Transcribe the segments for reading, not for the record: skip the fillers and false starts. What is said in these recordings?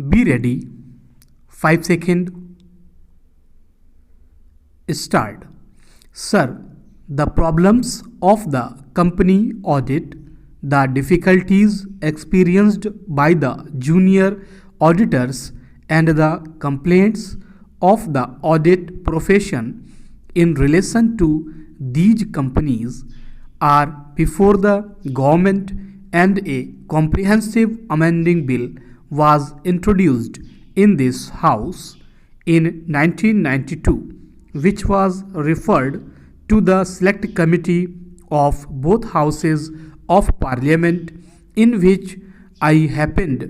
Be ready. 5 seconds. Start. Sir, the problems of the company audit, the difficulties experienced by the junior auditors, and the complaints of the audit profession in relation to these companies are before the government, and a comprehensive amending bill was introduced in this House in 1992, which was referred to the Select Committee of both Houses of Parliament, in which I happened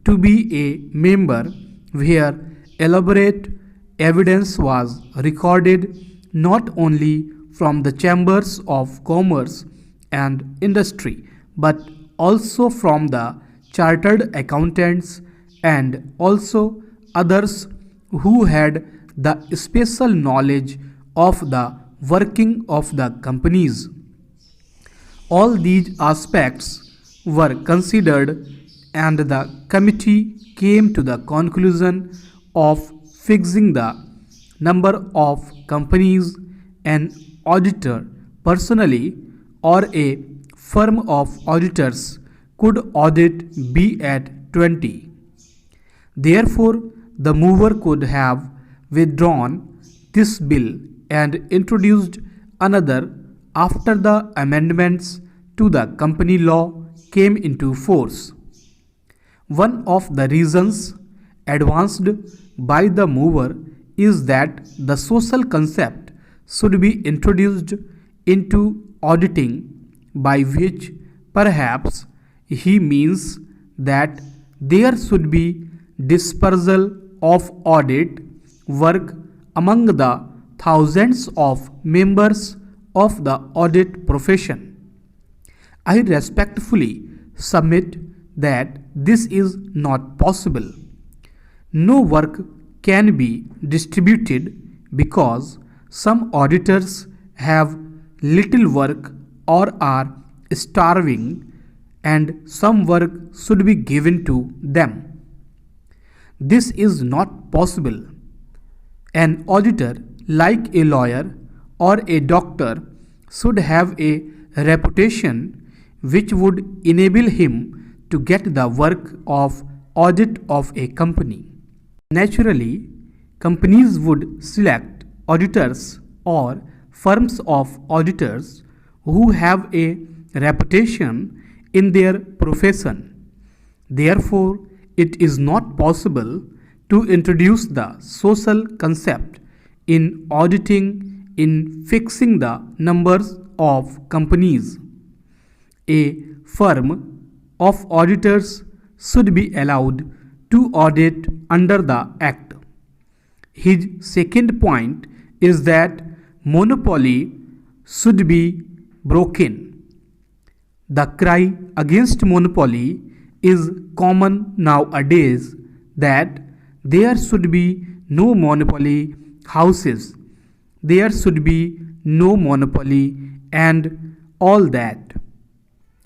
to be a member, where elaborate evidence was recorded not only from the chambers of commerce and industry but also from the chartered accountants and also others who had the special knowledge of the working of the companies. All these aspects were considered, and the committee came to the conclusion of fixing the number of companies an auditor personally or a firm of auditors could audit be at 20. Therefore, the mover could have withdrawn this bill and introduced another after the amendments to the company law came into force. One of the reasons advanced by the mover is that the social concept should be introduced into auditing, by which perhaps he means that there should be dispersal of audit work among the thousands of members of the audit profession. I respectfully submit that this is not possible. No work can be distributed because some auditors have little work or are starving, and some work should be given to them. This is not possible. An auditor, like a lawyer or a doctor, should have a reputation which would enable him to get the work of audit of a company. Naturally, companies would select auditors or firms of auditors who have a reputation in their profession. Therefore, it is not possible to introduce the social concept in auditing in fixing the numbers of companies. A firm of auditors should be allowed to audit under the Act. His second point is that monopoly should be broken. The cry against monopoly is common nowadays, that there should be no monopoly houses, there should be no monopoly, and all that.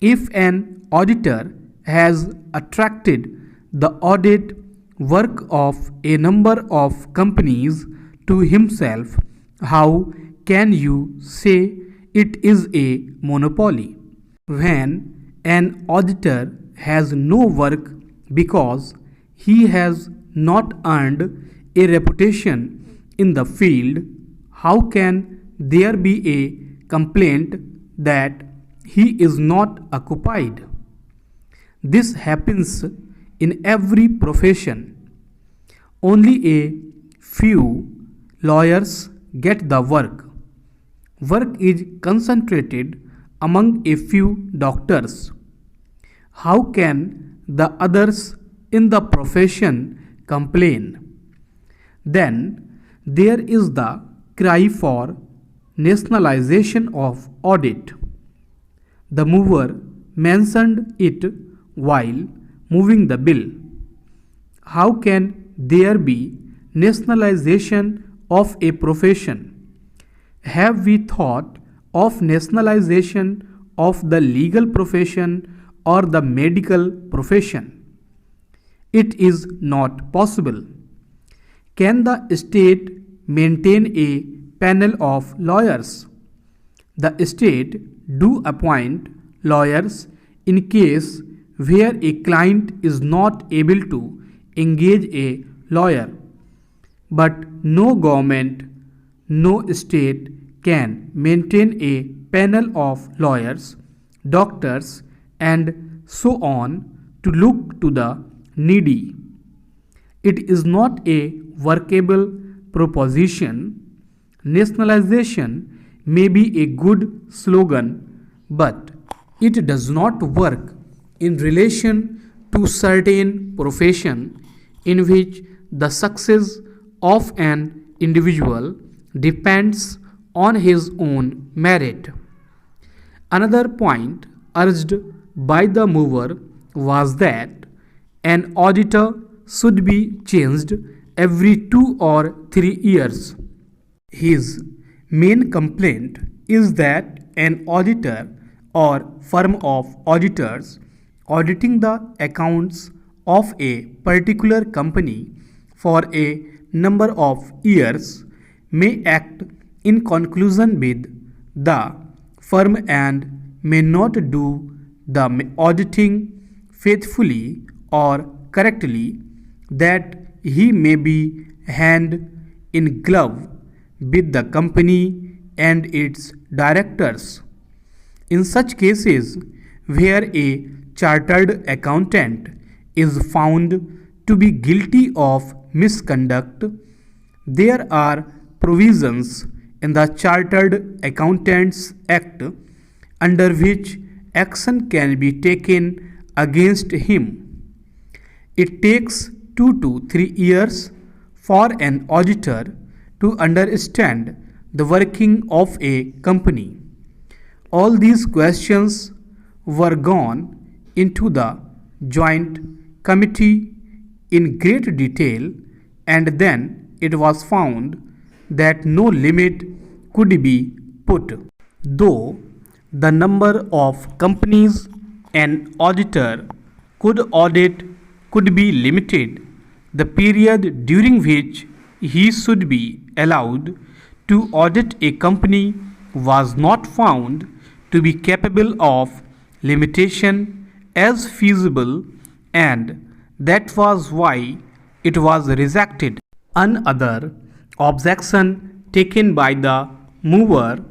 If an auditor has attracted the audit work of a number of companies to himself, how can you say it is a monopoly? When an auditor has no work because he has not earned a reputation in the field, how can there be a complaint that he is not occupied? This happens in every profession. Only a few lawyers get the work. Work is concentrated among a few doctors. How can the others in the profession complain? Then there is the cry for nationalization of audit. The mover mentioned it while moving the bill. How can there be nationalization of a profession? Have we thought of nationalization of the legal profession or the medical profession? It is not possible. Can the state maintain a panel of lawyers? The state do appoint lawyers in case where a client is not able to engage a lawyer. But no government, no state can maintain a panel of lawyers, doctors, and so on to look to the needy. It is not a workable proposition. Nationalization may be a good slogan, but it does not work in relation to certain profession in which the success of an individual depends on his own merit. Another point urged by the mover was that an auditor should be changed every 2 or 3 years. His main complaint is that an auditor or firm of auditors auditing the accounts of a particular company for a number of years may act in conclusion with the firm and may not do the auditing faithfully or correctly, that he may be hand in glove with the company and its directors. In such cases, where a chartered accountant is found to be guilty of misconduct, there are provisions in the Chartered Accountants Act under which action can be taken against him. It takes 2 to 3 years for an auditor to understand the working of a company. All these questions were gone into the joint committee in great detail, and then it was found that no limit could be put. Though the number of companies an auditor could audit could be limited, the period during which he should be allowed to audit a company was not found to be capable of limitation as feasible, and that was why it was rejected. Another objection taken by the mover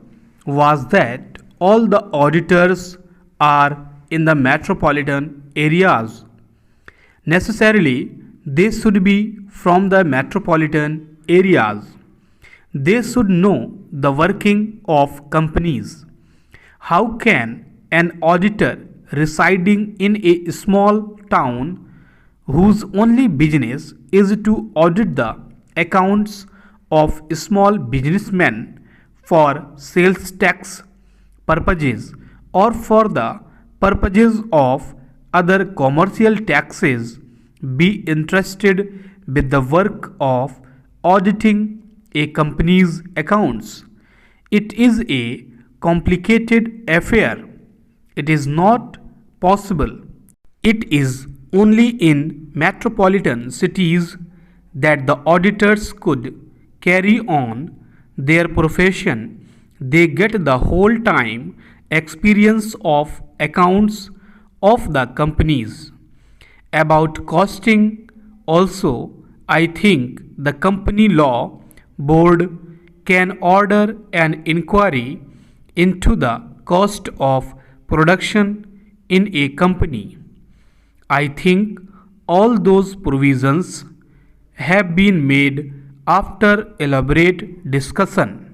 was that all the auditors are in the metropolitan areas. Necessarily, they should be from the metropolitan areas. They should know the working of companies. How can an auditor residing in a small town whose only business is to audit the accounts of small businessmen for sales tax purposes or for the purposes of other commercial taxes be interested with the work of auditing a company's accounts? It is a complicated affair. It is not possible. It is only in metropolitan cities that the auditors could carry on their profession. They get the whole time experience of accounts of the companies. About costing also, I think the company law board can order an inquiry into the cost of production in a company. I think all those provisions have been made after elaborate discussion.